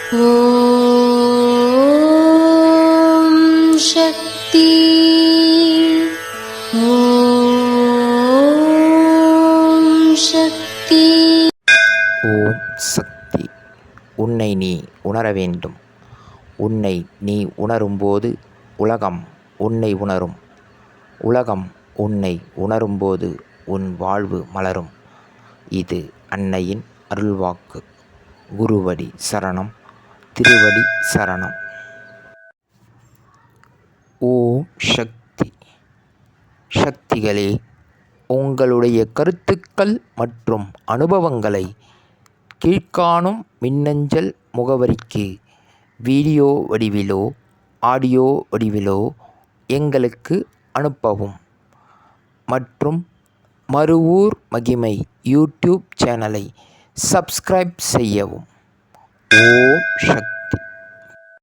ஓம் சக்தி. ஓம் சக்தி. ஓம் சக்தி. உன்னை நீ உணர வேண்டும். உன்னை நீ உணரும்போது உலகம் உன்னை உணரும். உலகம் உன்னை உணரும்போது உன் வாழ்வு மலரும். இது அன்னையின் அருள்வாக்கு. குருவடி சரணம், திருவடி சரணம். ஓம் சக்தி. சக்திகளே, உங்களுடைய கருத்துக்கள் மற்றும் அனுபவங்களை கீழ்க்காணும் மின்னஞ்சல் முகவரிக்கு வீடியோ வடிவிலோ ஆடியோ வடிவிலோ எங்களுக்கு அனுப்பவும். மற்றும் மறுவூர் மகிமை யூடியூப் சேனலை சப்ஸ்கிரைப் செய்யவும். ஓம் சக்தி.